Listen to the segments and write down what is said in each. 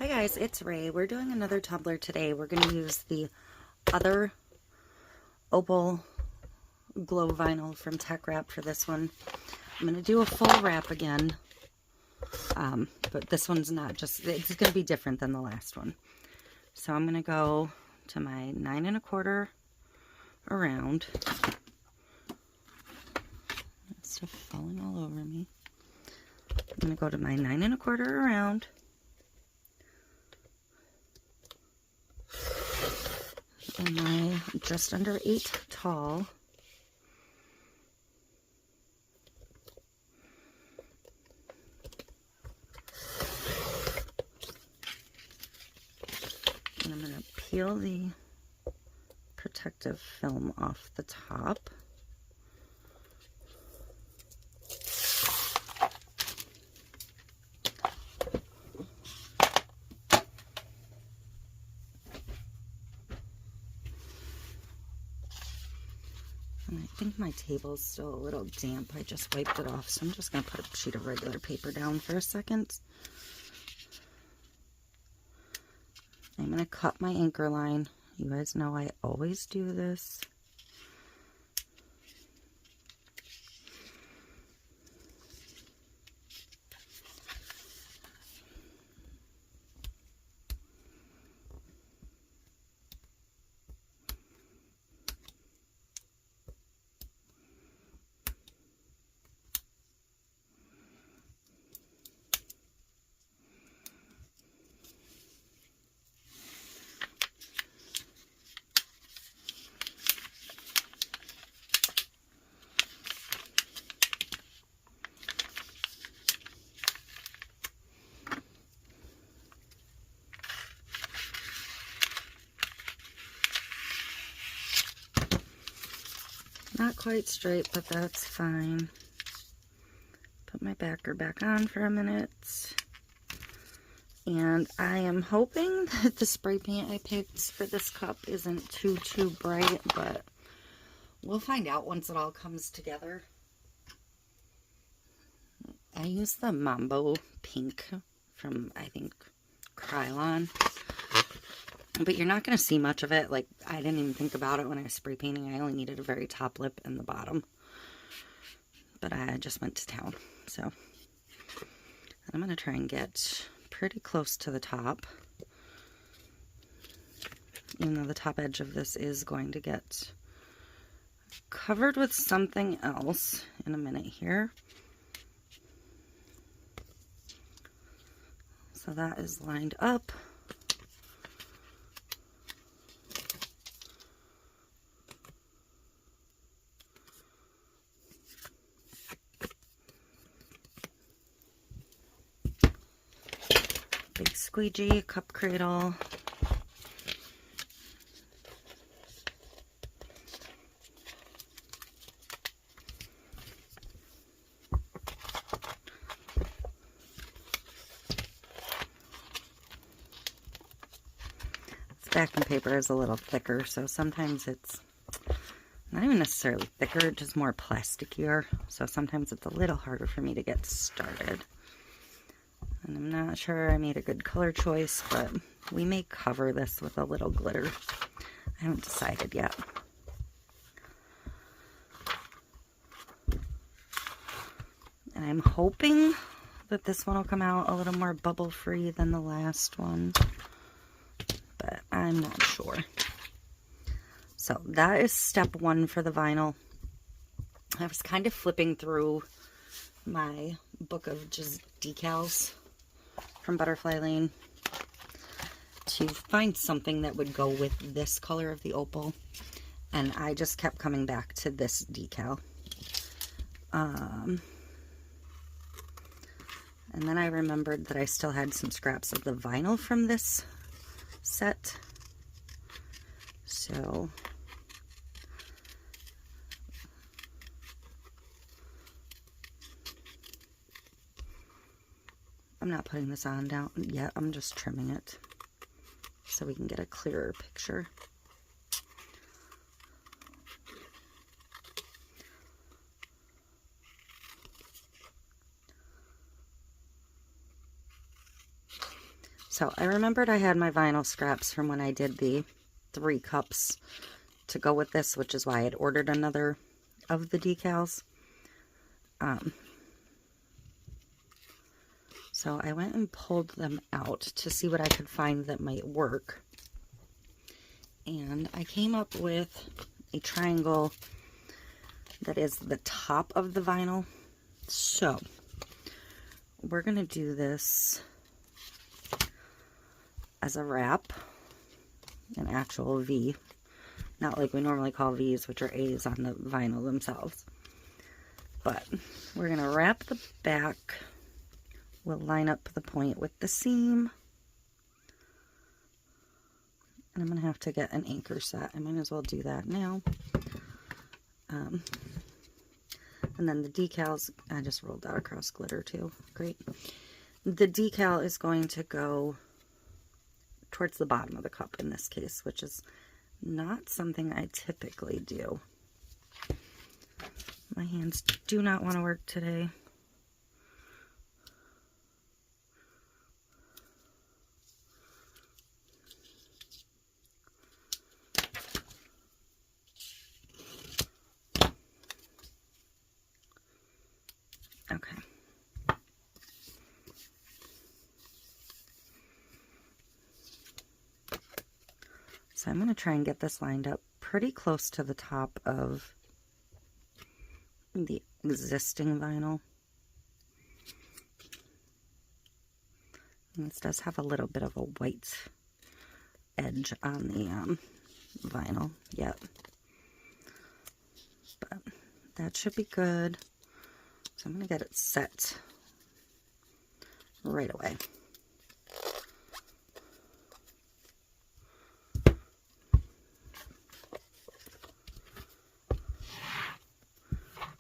Hi guys, it's Ray. We're doing another tumbler today. We're going to use the other Opal glow vinyl from Teckwrap for this one. I'm going to do a full wrap again, but this one's not just, it's going to be different than the last one. So I'm going to go to my 9 1/4 around. Stuff falling all over me. I'm going to go to my 9 1/4 around. And my just under 8 tall. And I'm going to peel the protective film off the top. And I think my table's still a little damp. I just wiped it off, so I'm just going to put a sheet of regular paper down for a second. I'm going to cut my anchor line. You guys know I always do this. Not quite straight, but that's fine. Put my backer back on for a minute. And I am hoping that the spray paint I picked for this cup isn't too bright, but we'll find out once it all comes together. I used the Mambo Pink from, I think, Krylon. But you're not going to see much of it. Like, I didn't even think about it when I was spray painting. I only needed a very top lip and the bottom. But I just went to town. So, I'm going to try and get pretty close to the top. Even though the top edge of this is going to get covered with something else in a minute here. So that is lined up. Big squeegee, cup cradle. This backing paper is a little thicker, so sometimes it's not even necessarily thicker, just more plasticier. So sometimes it's a little harder for me to get started. And I'm not sure I made a good color choice, but we may cover this with a little glitter. I haven't decided yet. And I'm hoping that this one will come out a little more bubble-free than the last one, but I'm not sure. So that is step 1 for the vinyl. I was kind of flipping through my book of just decals from Butterfly Lane to find something that would go with this color of the opal, and I just kept coming back to this decal. And then I remembered that I still had some scraps of the vinyl from this set, so I'm not putting this on down yet. I'm just trimming it so we can get a clearer picture. So I remembered I had my vinyl scraps from when I did the 3 cups to go with this, which is why I had ordered another of the decals. So I went and pulled them out to see what I could find that might work. And I came up with a triangle that is the top of the vinyl. So we're going to do this as a wrap, an actual V, not like we normally call V's, which are A's on the vinyl themselves. But we're going to wrap the back. We'll line up the point with the seam. And I'm going to have to get an anchor set. I might as well do that now. And then the decals, I just rolled out across glitter too. Great. The decal is going to go towards the bottom of the cup in this case, which is not something I typically do. My hands do not want to work today. Okay. So I'm going to try and get this lined up pretty close to the top of the existing vinyl. And this does have a little bit of a white edge on the vinyl yet. But that should be good. So I'm going to get it set right away.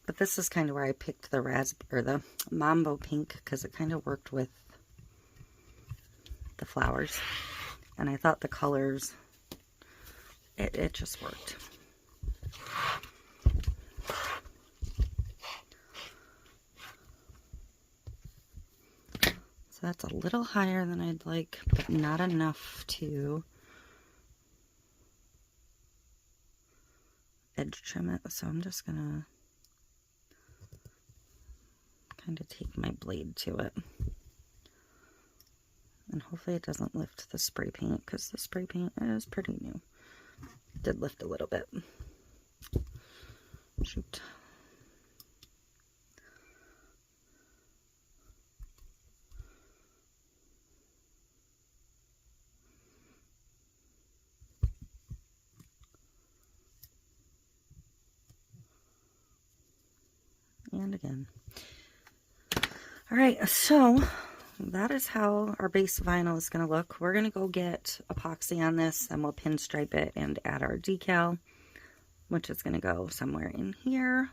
But this is kind of where I picked the the Mambo pink, because it kind of worked with the flowers. And I thought the colors, it just worked. So that's a little higher than I'd like, but not enough to edge trim it. So I'm just gonna kind of take my blade to it. And hopefully it doesn't lift the spray paint, because the spray paint is pretty new. It did lift a little bit. Shoot. And again. Alright, so that is how our base vinyl is going to look. We're going to go get epoxy on this, and we'll pinstripe it and add our decal, which is going to go somewhere in here.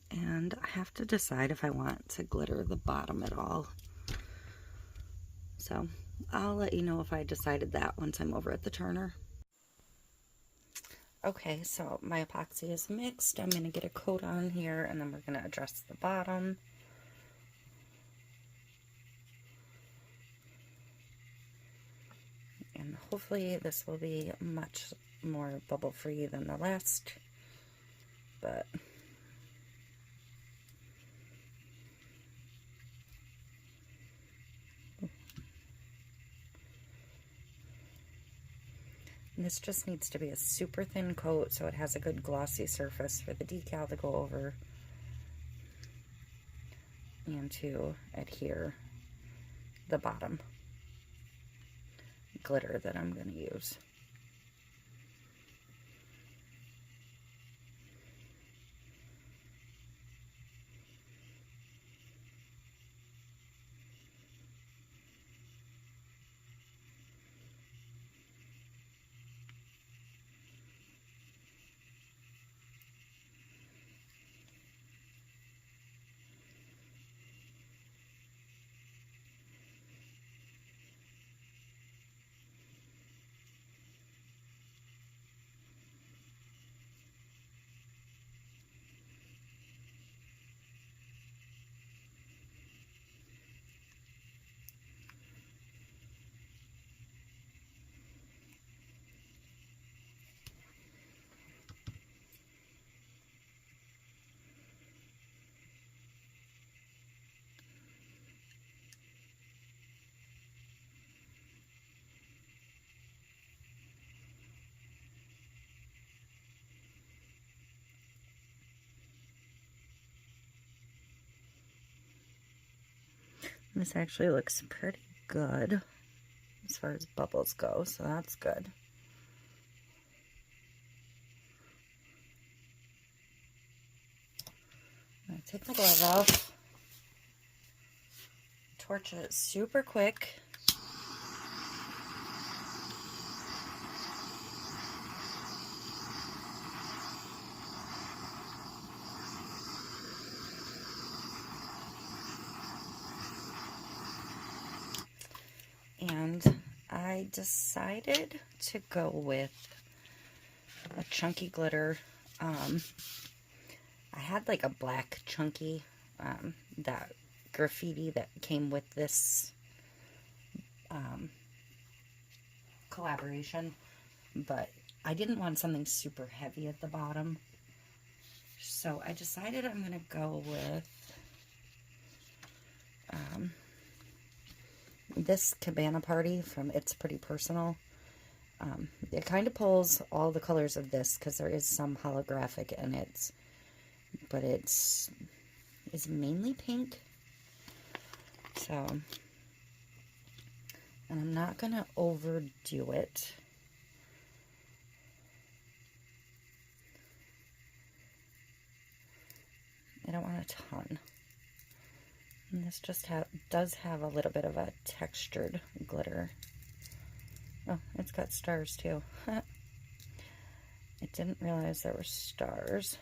And I have to decide if I want to glitter the bottom at all. So I'll let you know if I decided that once I'm over at the turner. Okay, so my epoxy is mixed. I'm going to get a coat on here, and then we're going to address the bottom. And hopefully this will be much more bubble-free than the last, but this just needs to be a super thin coat so it has a good glossy surface for the decal to go over and to adhere the bottom glitter that I'm going to use. This actually looks pretty good as far as bubbles go, so that's good. I'm gonna take the glove off. Torch it super quick. And I decided to go with a chunky glitter. I had like a black chunky, that graffiti that came with this collaboration, but I didn't want something super heavy at the bottom. So I decided I'm going to go with this Cabana Party from It's Pretty Personal. It kind of pulls all the colors of this because there is some holographic in it, but it's mainly pink. So, and I'm not going to overdo it. I don't want a ton. And this just does have a little bit of a textured glitter. Oh, it's got stars too. I didn't realize there were stars.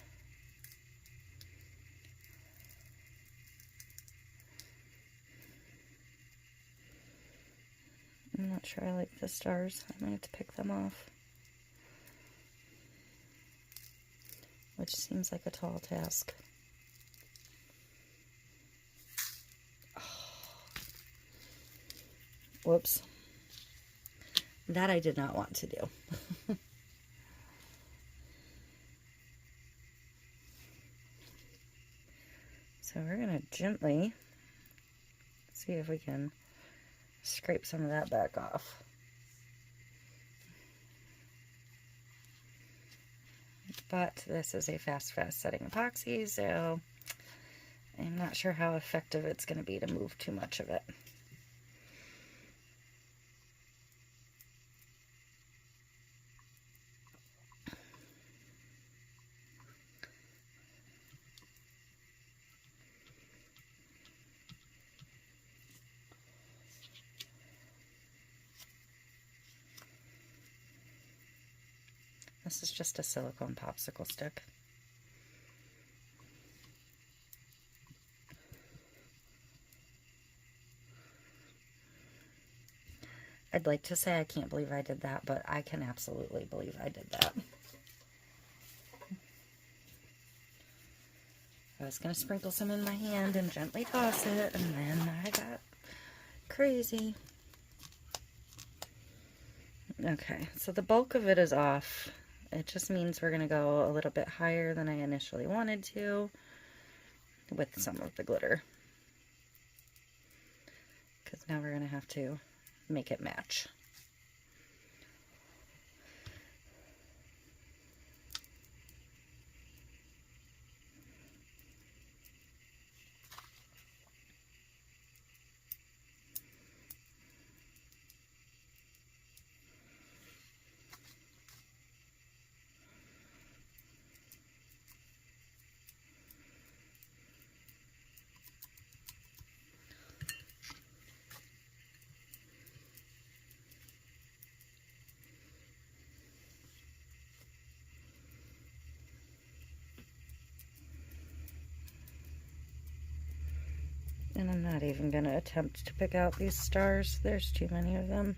I'm not sure I like the stars. I might have to pick them off. Which seems like a tall task. Whoops. That I did not want to do. So we're going to gently see if we can scrape some of that back off. But this is a fast setting epoxy, so I'm not sure how effective it's going to be to move too much of it. This is just a silicone popsicle stick. I'd like to say I can't believe I did that, but I can absolutely believe I did that. I was going to sprinkle some in my hand and gently toss it, and then I got crazy. Okay, so the bulk of it is off. It just means we're going to go a little bit higher than I initially wanted to with some of the glitter. Because now we're going to have to make it match. And I'm not even going to attempt to pick out these stars. There's too many of them.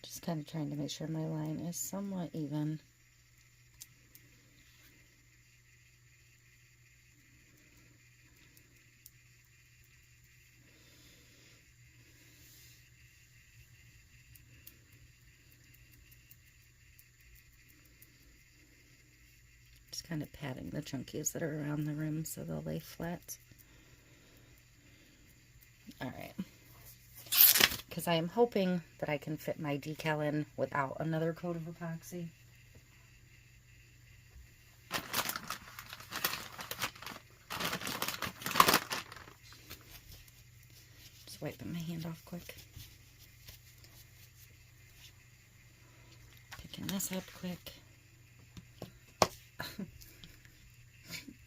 Just kind of trying to make sure my line is somewhat even. kind of patting the chunkies that are around the rim so they'll lay flat. Alright. Because I am hoping that I can fit my decal in without another coat of epoxy. Just wiping my hand off quick. Picking this up quick.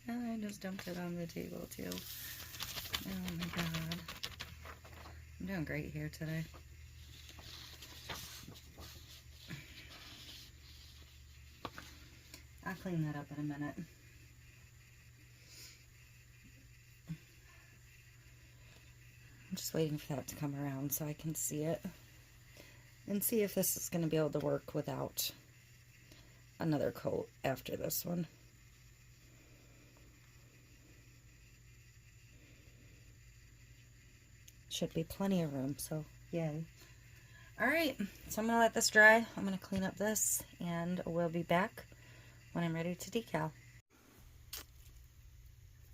I just dumped it on the table too. Oh my god. I'm doing great here today. I'll clean that up in a minute. I'm just waiting for that to come around so I can see it. And see if this is going to be able to work without another coat after this one. Should be plenty of room, so yay. Alright, so I'm going to let this dry. I'm going to clean up this, and we'll be back when I'm ready to decal.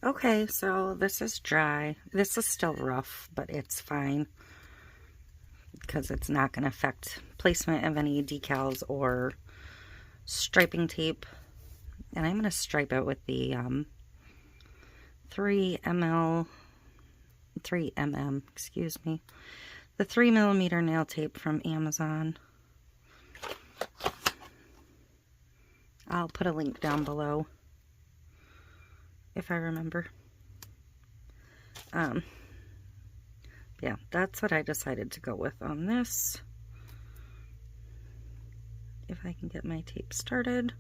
Okay, so this is dry. This is still rough, but it's fine because it's not going to affect placement of any decals or striping tape. And I'm going to stripe it with the 3mm, excuse me, the 3mm nail tape from Amazon. I'll put a link down below if I remember. Yeah, that's what I decided to go with on this. If I can get my tape started.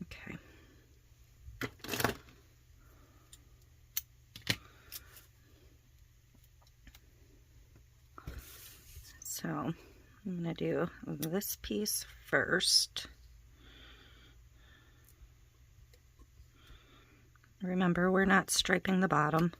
Okay. So I'm going to do this piece first. Remember, we're not striping the bottom.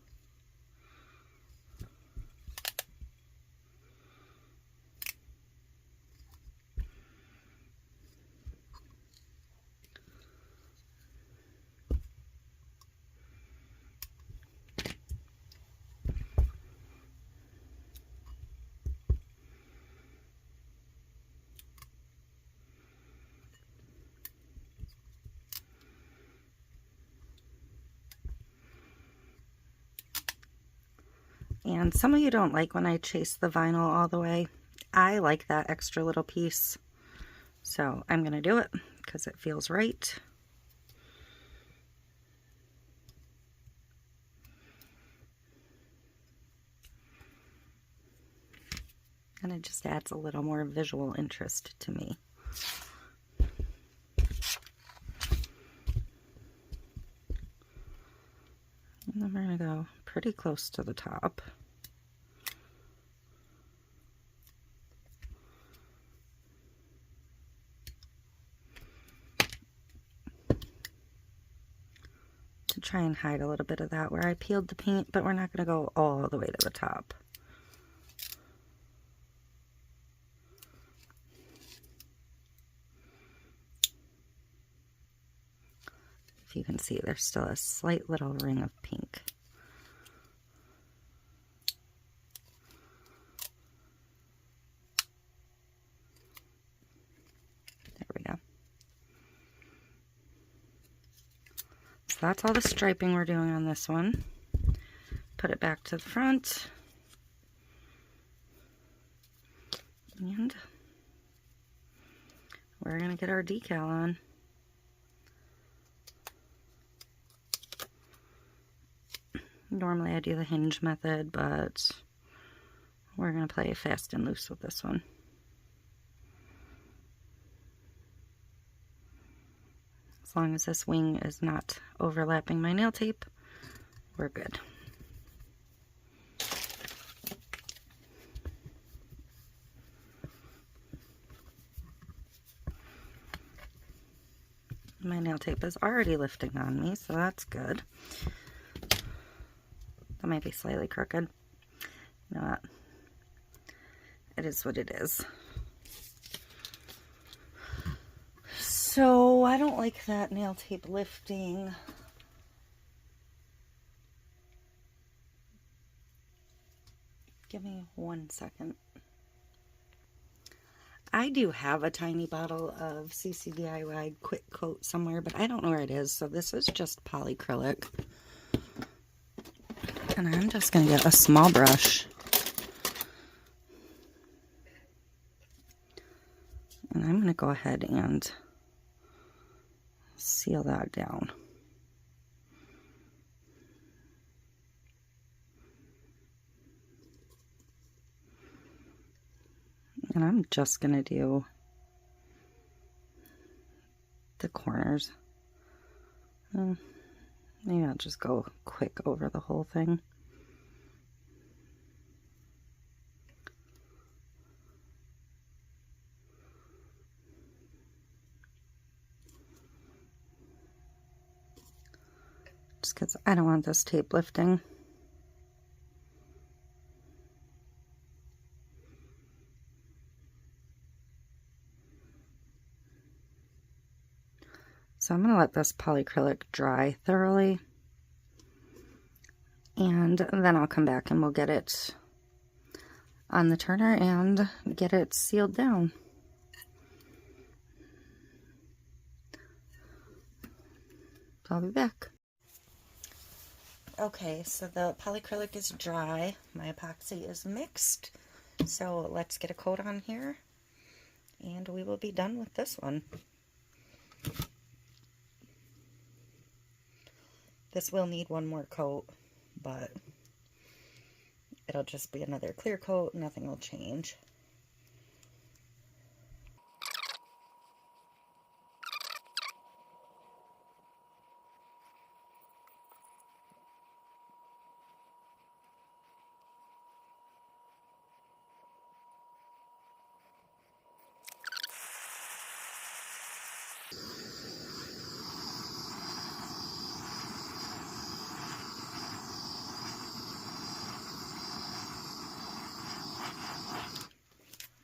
And some of you don't like when I chase the vinyl all the way. I like that extra little piece. So I'm going to do it because it feels right. And it just adds a little more visual interest to me. And then we're going to go pretty close to the top. To try and hide a little bit of that where I peeled the paint, but we're not going to go all the way to the top. If you can see, there's still a slight little ring of pink. There we go. So that's all the striping we're doing on this one. Put it back to the front. And we're going to get our decal on. Normally I do the hinge method, but we're going to play fast and loose with this one. As long as this wing is not overlapping my nail tape, we're good. My nail tape is already lifting on me, so that's good. might be slightly crooked. You know what? It is what it is. So I don't like that nail tape lifting. Give me 1 second. I do have a tiny bottle of CC DIY Quick Coat somewhere, but I don't know where it is. So this is just polyacrylic. And I'm just going to get a small brush. And I'm going to go ahead and seal that down. And I'm just going to do the corners. Maybe I'll just go quick over the whole thing. Just because I don't want this tape lifting. So I'm going to let this polyacrylic dry thoroughly, and then I'll come back and we'll get it on the turner and get it sealed down. So I'll be back. Okay, so the polyacrylic is dry, my epoxy is mixed, so let's get a coat on here and we will be done with this one. This will need one more coat, but it'll just be another clear coat. Nothing will change.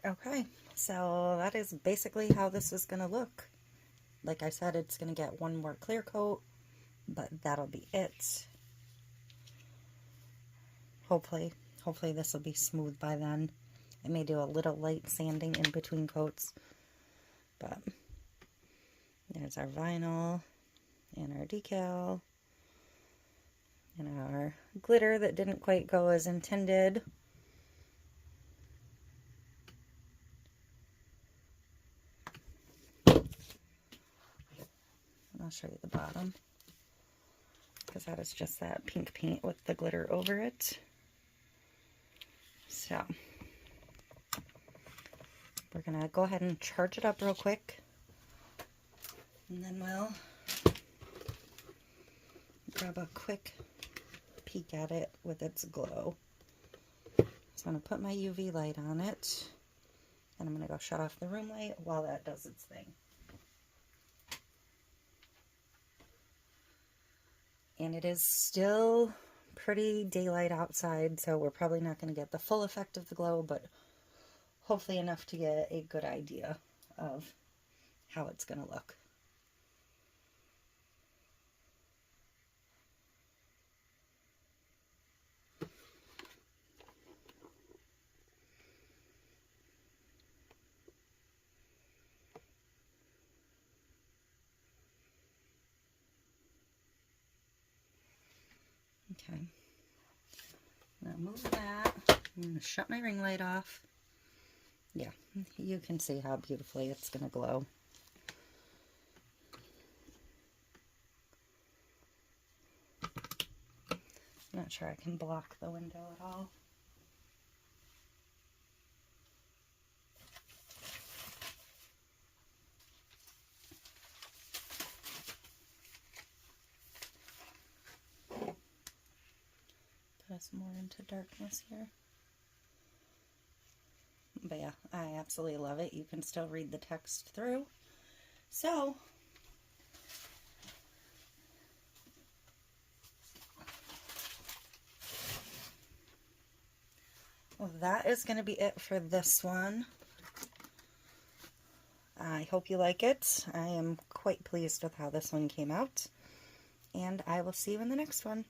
Okay, so that is basically how this is going to look. Like I said, it's going to get one more clear coat, but that'll be it. Hopefully this will be smooth by then. I may do a little light sanding in between coats, but there's our vinyl and our decal and our glitter that didn't quite go as intended. I'll show you the bottom, because that is just that pink paint with the glitter over it. So we're gonna go ahead and charge it up real quick, and then we'll grab a quick peek at it with its glow. So I'm gonna put my UV light on it, and I'm gonna go shut off the room light while that does its thing. And it is still pretty daylight outside, so we're probably not going to get the full effect of the glow, but hopefully enough to get a good idea of how it's going to look. Okay, I'm going to move that. I'm going to shut my ring light off. Yeah, you can see how beautifully it's going to glow. I'm not sure I can block the window at all. Put us more into darkness here. But yeah, I absolutely love it. You can still read the text through. So Well, that is going to be it for this one. I hope you like it. I am quite pleased with how this one came out. And I will see you in the next one.